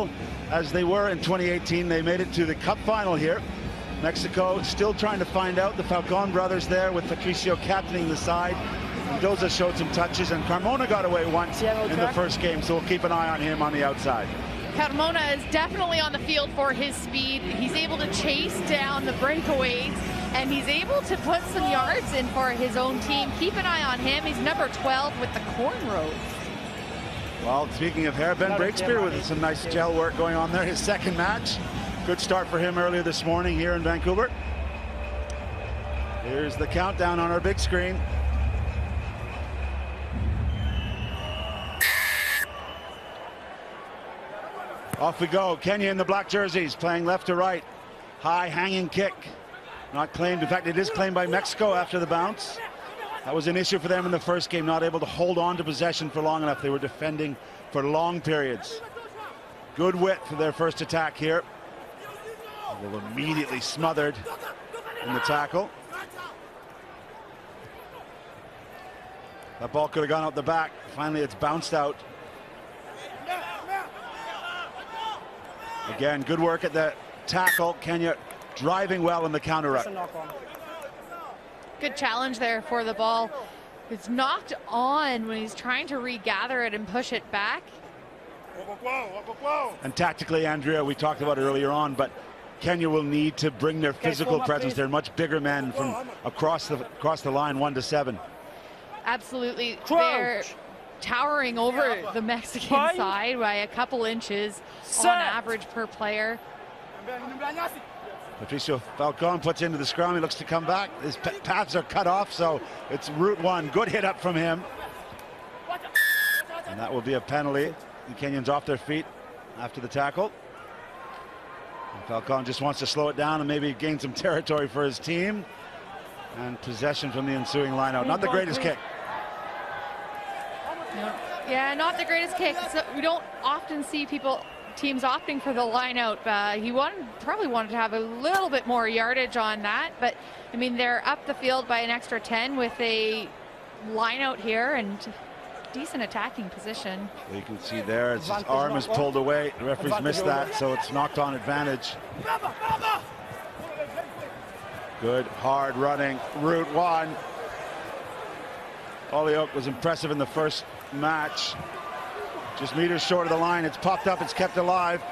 well as they were in 2018. They made it to the Cup final here. Mexico still trying to find out. The Falcon brothers there with Patricio captaining the side. Mendoza showed some touches, and Carmona got away once in the first game, so we'll keep an eye on him on the outside. Carmona is definitely on the field for his speed. He's able to chase down the breakaways, and he's able to put some yards in for his own team. Keep an eye on him. He's number 12 with the cornrows. Well, speaking of hair, Ben Breakspear with some nice gel work going on there. His second match. Good start for him earlier this morning here in Vancouver. Here's the countdown on our big screen. Off we go. Kenya in the black jerseys, playing left to right. High hanging kick. Not claimed. In fact, it is claimed by Mexico after the bounce. That was an issue for them in the first game, not able to hold on to possession for long enough. They were defending for long periods. Good width for their first attack here. Well, immediately smothered in the tackle. That ball could have gone out the back. Finally, it's bounced out. Again, good work at the tackle. Kenya driving well in the counter up. Good challenge there for the ball. It's knocked on when he's trying to regather it and push it back. And tactically, Andrea, we talked about it earlier on, but Kenya will need to bring their physical presence. They're much bigger men from across the line, 1 to 7. Absolutely. They're towering over the Mexican side by a couple inches on average per player. Patricio Falcon puts into the scrum. He looks to come back. His paths are cut off, so it's route one. Good hit up from him. And that will be a penalty. The Kenyans off their feet after the tackle. And Falcon just wants to slow it down and maybe gain some territory for his team. And possession from the ensuing lineout. Not the greatest kick. Yeah, not the greatest kick. So we don't often see teams opting for the line out. He probably wanted to have a little bit more yardage on that, but I mean, they're up the field by an extra 10 with a line out here and decent attacking position. Well, you can see there his arm is pulled away. The referee's missed that, so it's knocked on advantage. Good hard running route one. Holyoke was impressive in the first match. Just meters short of the line. It's popped up. It's kept alive.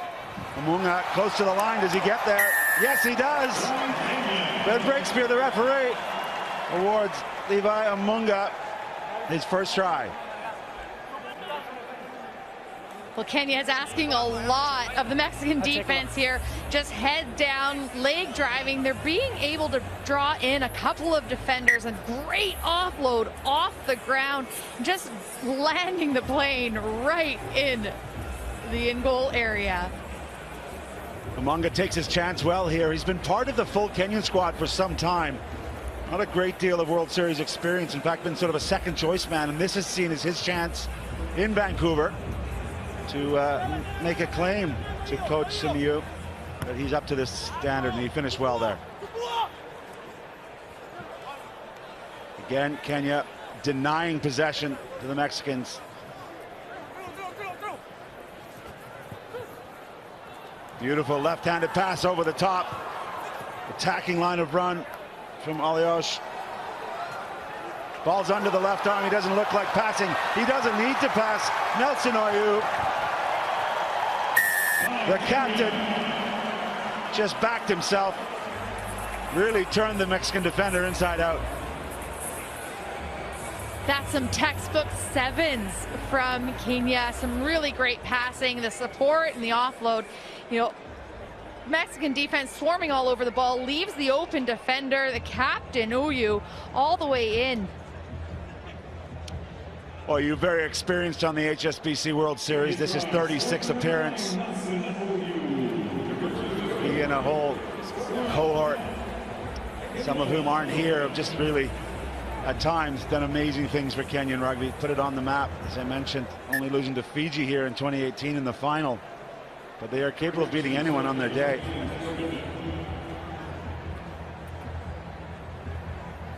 Amunga close to the line. Does he get there? Yes, he does. Ben Breakspear, the referee, awards Levi Amunga his first try. Well, Kenya is asking a lot of the Mexican defense here. Just head down, leg driving. They're being able to draw in a couple of defenders, and great offload off the ground, just landing the plane right in the in-goal area. Amunga takes his chance well here. He's been part of the full Kenyan squad for some time. Not a great deal of World Series experience. In fact, been sort of a second choice man, and this is seen as his chance in Vancouver to make a claim to Coach Simiyu that he's up to this standard, and he finished well there. Again, Kenya denying possession to the Mexicans. Beautiful left-handed pass over the top. Attacking line of run from Aliosh. Ball's under the left arm. He doesn't look like passing. He doesn't need to pass. Nelson Oyu, the captain, just backed himself. Really turned the Mexican defender inside out. That's some textbook sevens from Kenya. Some really great passing, the support and the offload. You know, Mexican defense swarming all over the ball, leaves the open defender, the captain, Oyu, all the way in. Well, you're very experienced on the HSBC World Series. This is 36th appearance. He and a whole cohort, some of whom aren't here, have just really, at times, done amazing things for Kenyan rugby. Put it on the map, as I mentioned, only losing to Fiji here in 2018 in the final. But they are capable of beating anyone on their day.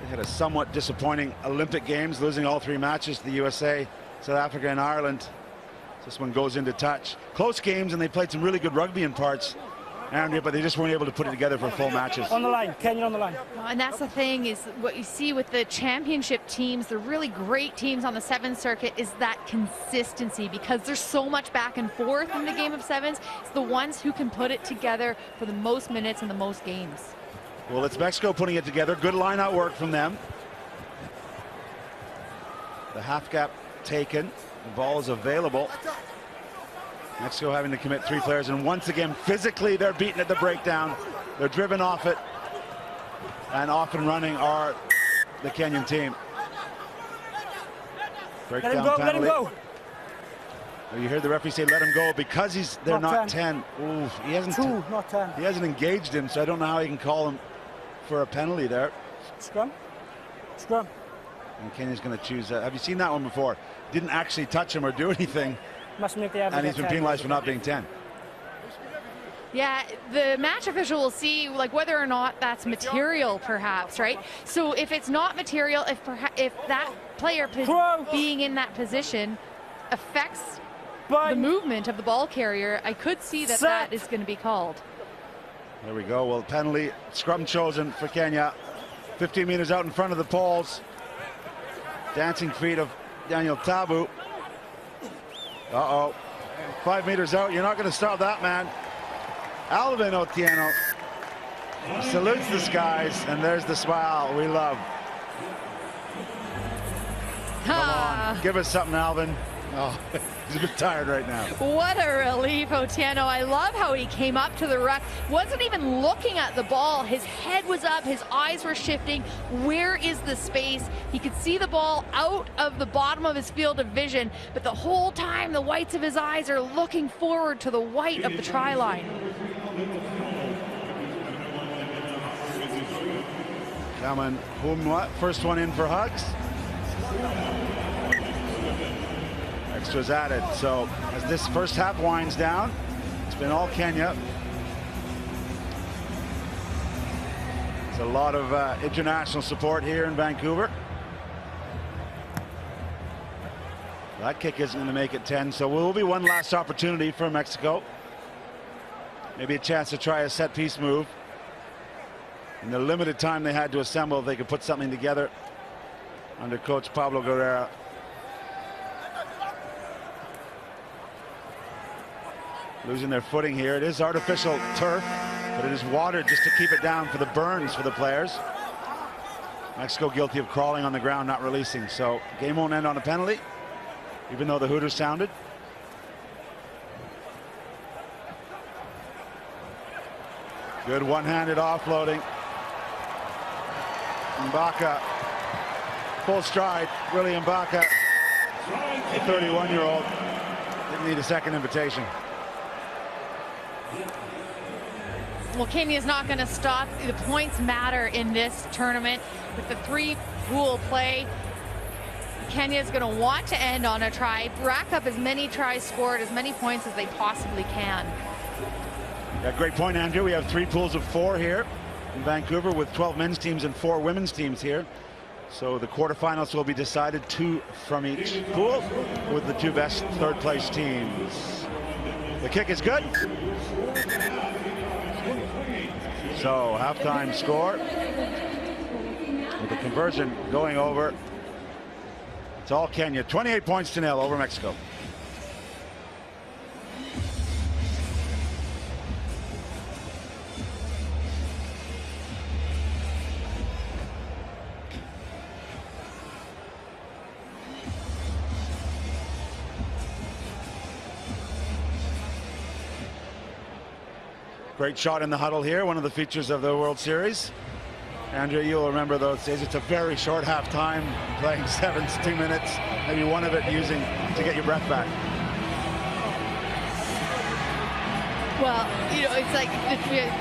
They had a somewhat disappointing Olympic Games, losing all 3 matches to the USA, South Africa, and Ireland. This one goes into touch. Close games, and they played some really good rugby in parts, Andrea, but they just weren't able to put it together for full matches. On the line, Kenya on the line. And that's the thing, is what you see with the championship teams, the really great teams on the sevens circuit, is that consistency, because there's so much back and forth in the game of sevens. It's the ones who can put it together for the most minutes and the most games. Well, it's Mexico putting it together. Good line-out work from them. The half gap taken. The ball is available. Mexico having to commit 3 players, and once again, physically, they're beaten at the breakdown. They're driven off it, and off and running are the Kenyan team. Breakdown penalty. Let him go. Oh, you heard the referee say, "Let him go," because they're not 10. Ooh, he hasn't. 2, not 10. He hasn't engaged him, so I don't know how he can call him for a penalty there. Scrum. Scrum. And Kenya's going to choose. Have you seen that one before? Didn't actually touch him or do anything. Must make the average. And he's been penalized for not being 10. Yeah, the match official will see like whether or not that's material, perhaps, right? So if it's not material, if that player being in that position affects the movement of the ball carrier, I could see that that is going to be called. There we go. Well, penalty, scrum chosen for Kenya. 15 meters out in front of the poles. Dancing feet of Daniel Tabu. Uh-oh. 5 meters out. You're not going to stop that, man. Alvin Otieno salutes the skies, and there's the smile we love. Come on, give us something, Alvin. Oh, he's a bit tired right now. What a relief, Otieno. I love how he came up to the ruck. Wasn't even looking at the ball. His head was up. His eyes were shifting. Where is the space? He could see the ball out of the bottom of his field of vision, but the whole time the whites of his eyes are looking forward to the white of the try line. Coming, what? First one in for Hugs. Extras added. So as this first half winds down, it's been all Kenya. There's a lot of international support here in Vancouver. That kick isn't going to make it 10, so will be one last opportunity for Mexico. Maybe a chance to try a set piece move. In the limited time they had to assemble, if they could put something together under coach Pablo Guerrera. Losing their footing here. It is artificial turf, but it is watered just to keep it down for the burns for the players. Mexico guilty of crawling on the ground, not releasing. So game won't end on a penalty, even though the Hooters sounded. Good one-handed offloading. Mbaka, full stride. William Mbaka, a 31-year-old, didn't need a second invitation. Well, Kenya's not going to stop. The points matter in this tournament. With the 3-pool play, Kenya's going to want to end on a try, rack up as many tries scored, as many points as they possibly can. Yeah, great point, Andrew. We have 3 pools of 4 here in Vancouver, with 12 men's teams and 4 women's teams here. So the quarterfinals will be decided 2 from each pool, with the 2 best third-place teams. The kick is good. So halftime score, with the conversion going over. It's all Kenya. 28 points to 0 over Mexico. Great shot in the huddle here, one of the features of the World Series. Andrea, you'll remember those days. It's a very short halftime, playing 7s, 2 minutes, maybe one of it using to get your breath back. Well, you know, it's like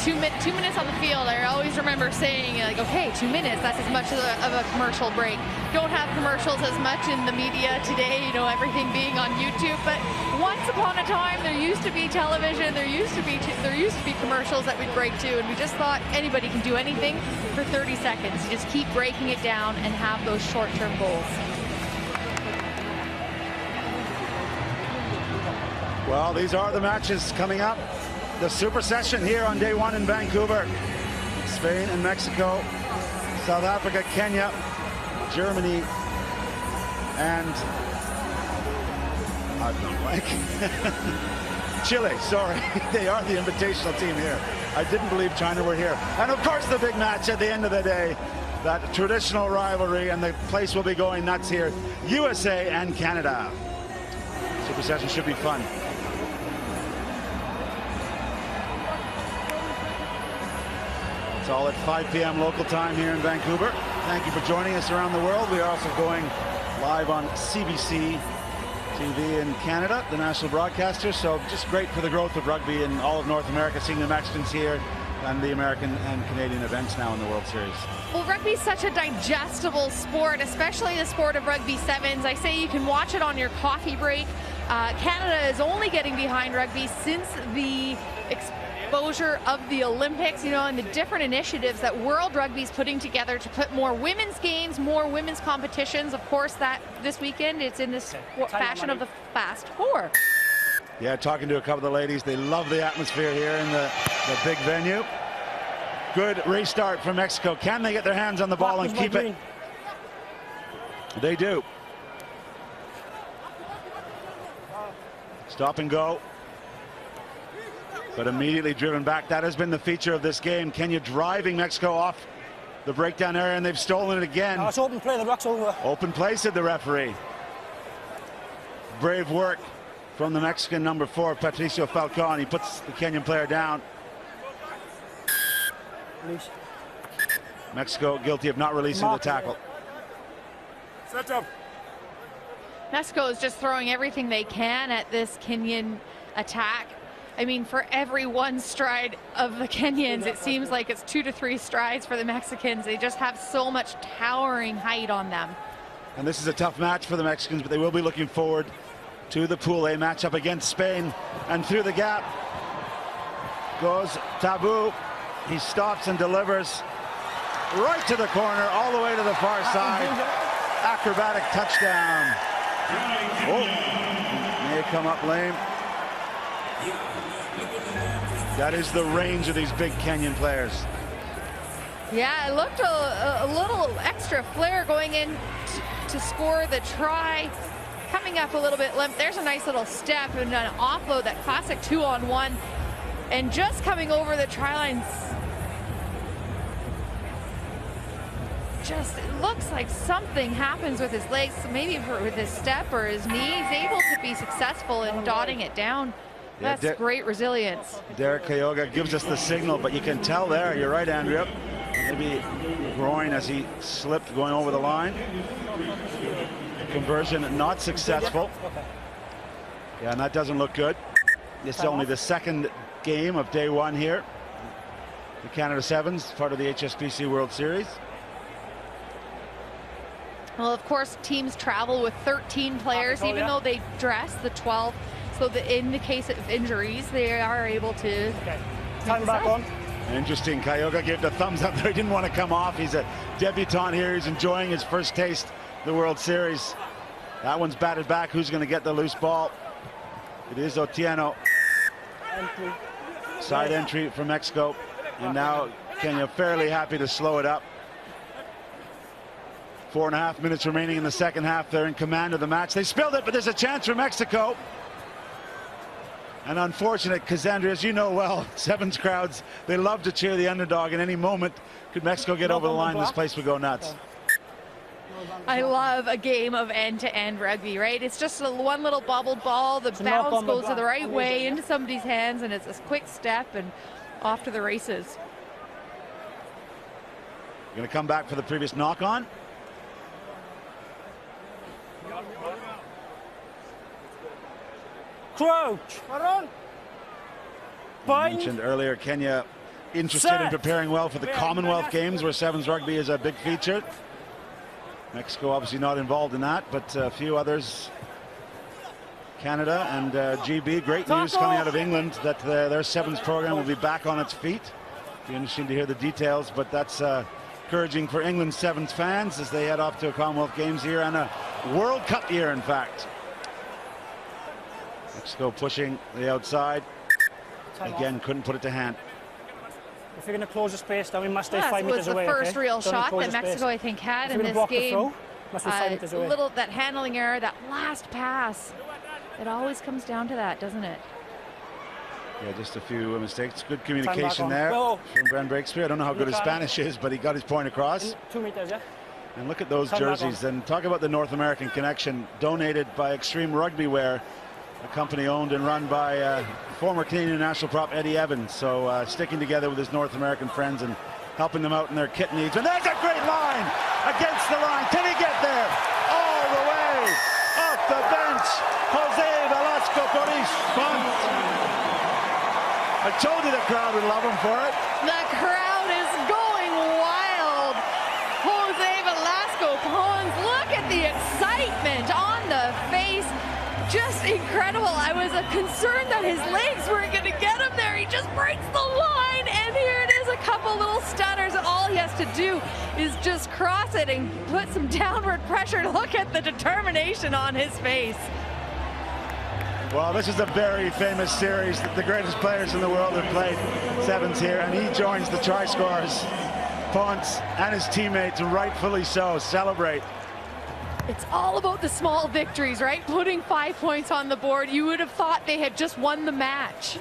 2 minutes on the field. I always remember saying, like, okay, 2 minutes, that's as much of a commercial break. Don't have commercials as much in the media today, you know, everything being on YouTube. But once upon a time, there used to be television, there used to be commercials that we'd break to, and we just thought anybody can do anything for 30 seconds. You just keep breaking it down and have those short-term goals. Well, these are the matches coming up. The Super Session here on day one in Vancouver. Spain and Mexico, South Africa, Kenya, Germany, and Chile, sorry. They are the invitational team here. I didn't believe China were here. And of course the big match at the end of the day, that traditional rivalry, and the place will be going nuts here. USA and Canada. Super Session should be fun. It's all at 5 p.m. local time here in Vancouver. Thank you for joining us around the world. We are also going live on CBC TV in Canada, the national broadcaster. So just great for the growth of rugby in all of North America, seeing the Mexicans here and the American and Canadian events now in the World Series. Well, rugby is such a digestible sport, especially the sport of rugby sevens. I say you can watch it on your coffee break. Canada is only getting behind rugby since the exposure of the Olympics, you know, and the different initiatives that World Rugby is putting together to put more women's games, more women's competitions. Of course, that this weekend it's in this fashion of the Fast Four. Yeah, talking to a couple of the ladies, they love the atmosphere here in the big venue. Good restart from Mexico. Can they get their hands on the ball and keep it? They do. Stop and go. But immediately driven back. That has been the feature of this game. Kenya driving Mexico off the breakdown area, and they've stolen it again. It's open play, the ruck's over. Open play, said the referee. Brave work from the Mexican number 4, Patricio Falcon. He puts the Kenyan player down. Release. Mexico guilty of not releasing the tackle. Set up. Mexico is just throwing everything they can at this Kenyan attack. I mean, for every one stride of the Kenyans, it seems like it's 2 to 3 strides for the Mexicans. They just have so much towering height on them. And this is a tough match for the Mexicans, but they will be looking forward to the Pool A matchup against Spain. And through the gap goes Tabu. He stops and delivers right to the corner, all the way to the far side. Acrobatic touchdown. Oh, may come up lame. That is the range of these big Kenyan players. Yeah, it looked a little extra flair going in to score the try. Coming up a little bit limp. There's a nice little step and an offload, that classic 2-on-1. And just coming over the try line. Just, it looks like something happens with his legs, maybe with his step or his knee. He's able to be successful in dotting it down. Yeah, that's great resilience. Derek Kyoga gives us the signal, but you can tell there, you're right, Andrea. Maybe groin as he slipped going over the line. Conversion not successful. Yeah, and that doesn't look good. This is only the second game of day one here. The Canada Sevens, part of the HSBC World Series. Well, of course, teams travel with 13 players, even though they dress the 12. So in the case of injuries, they are able to. Okay. Time back on. Interesting. Kyoga gave the thumbs up there. He didn't want to come off. He's a debutant here. He's enjoying his first taste of the World Series. That one's batted back. Who's going to get the loose ball? It is Otieno. Entry. Side entry from Mexico. And now Kenya fairly happy to slow it up. 4.5 minutes remaining in the second half. They're in command of the match. They spilled it, but there's a chance for Mexico. And unfortunate, because Andrea, as you know well, Sevens crowds, they love to cheer the underdog. In any moment, could Mexico get over the line, this place would go nuts. I love a game of end-to-end rugby, right? It's just one little bubbled ball. The bounce goes to the right way into somebody's hands, and it's a quick step and off to the races. Going to come back for the previous knock-on. Crouch. Mentioned earlier, Kenya interested in preparing well for the Commonwealth Games, where Sevens rugby is a big feature. Mexico obviously not involved in that, but a few others. Canada and GB. Great news coming out of England that their Sevens program will be back on its feet. Be interesting to hear the details, but that's encouraging for England Sevens fans as they head off to a Commonwealth Games year and a World Cup year, in fact. Mexico pushing the outside. Time Again, off. couldn't put it to hand. If you're going to close the space, then we must stay That 5 was meters the away. first okay? real Don't shot close that the space. Mexico, I think, had If in you're this gonna block the game. throw, must be 5 meters away. That handling error, that last pass. It always comes down to that, doesn't it? Yeah, just a few mistakes. Good back communication on. there Whoa. from Brent Breakspear. I don't know how good his Time. Spanish is, but he got his point across. 2 meters, yeah? And look at those Time back jerseys. And talk about the North American connection, donated by Extreme Rugby Wear, a company owned and run by former Canadian national prop Eddie Evans. So sticking together with his North American friends and helping them out in their kit needs. And there's a great line against the line. Can he get there? All the way off the bench. Jose Velasco Coris. I told you the crowd would love him for it. The crowd is going wild. Jose Velasco Pons, look at the excitement on the face. Just incredible. I was concerned that his legs weren't going to get him there. He just breaks the line, and here it is, a couple little stunners. All he has to do is just cross it and put some downward pressure. Look at the determination on his face. Well, this is a very famous series that the greatest players in the world have played sevens here, and he joins the try scorers. Ponce and his teammates, rightfully so, celebrate. It's all about the small victories, right? Putting 5 points on the board. You would have thought they had just won the match.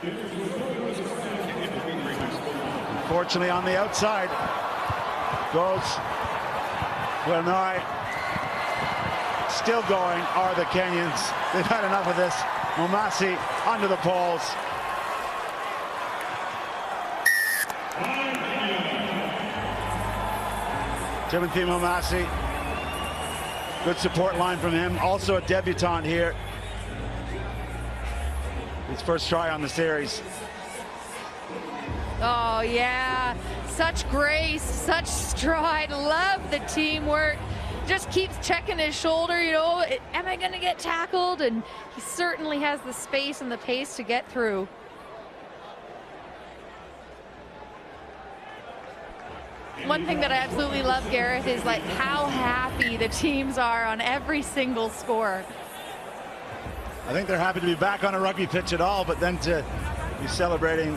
Unfortunately, on the outside goes Wilnoy. Still going are the Kenyans. They've had enough of this. Momasi under the poles. Timothy Momasi. Good support line from him. Also a debutant here. His first try on the series. Oh, yeah. Such grace, such stride. Love the teamwork. Just keeps checking his shoulder, you know, am I going to get tackled? And he certainly has the space and the pace to get through. One thing that I absolutely love, Gareth, is like how happy the teams are on every single score. I think they're happy to be back on a rugby pitch at all, but then to be celebrating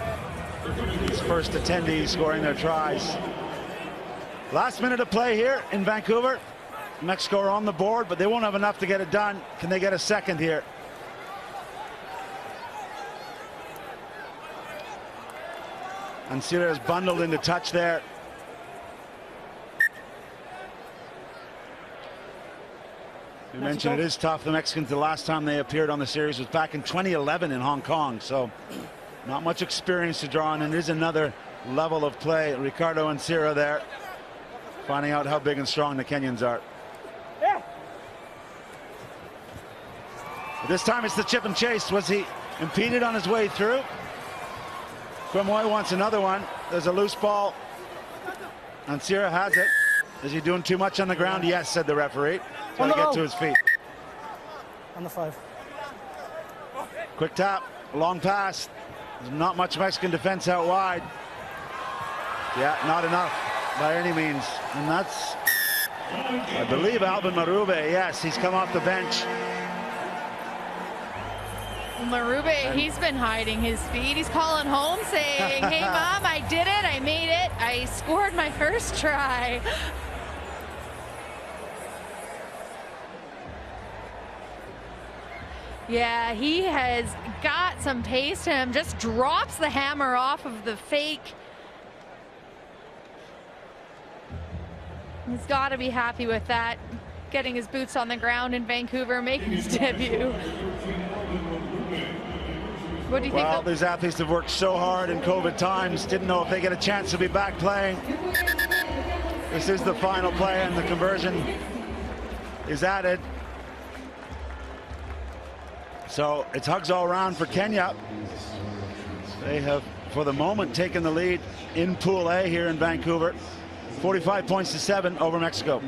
these first attendees scoring their tries. Last minute of play here in Vancouver. Mexico are on the board, but they won't have enough to get it done. Can they get a second here? And Sierra is bundled into touch there. You mentioned it is tough. The Mexicans, the last time they appeared on the series was back in 2011 in Hong Kong. So not much experience to draw on, and it is another level of play. Ricardo and Sierra there, finding out how big and strong the Kenyans are. But this time it's the chip and chase. Was he impeded on his way through? Quemoy wants another one. There's a loose ball, and Sierra has it. Is he doing too much on the ground? Yes, said the referee. Trying to get to his feet. On the 5. Quick tap, long pass. There's not much Mexican defense out wide. Yeah, not enough by any means. And that's, I believe, Alvin Marube. Yes, he's come off the bench. Marube, he's been hiding his feet. He's calling home saying, hey, Mom, I did it. I made it. I scored my first try. Yeah, he has got some pace to him. Just drops the hammer off of the fake. He's got to be happy with that. Getting his boots on the ground in Vancouver, making his debut. What do you think? Well, these athletes have worked so hard in COVID times. Didn't know if they get a chance to be back playing. This is the final play, and the conversion is added. So it's hugs all around for Kenya. They have, for the moment, taken the lead in Pool A here in Vancouver. 45 points to 7 over Mexico.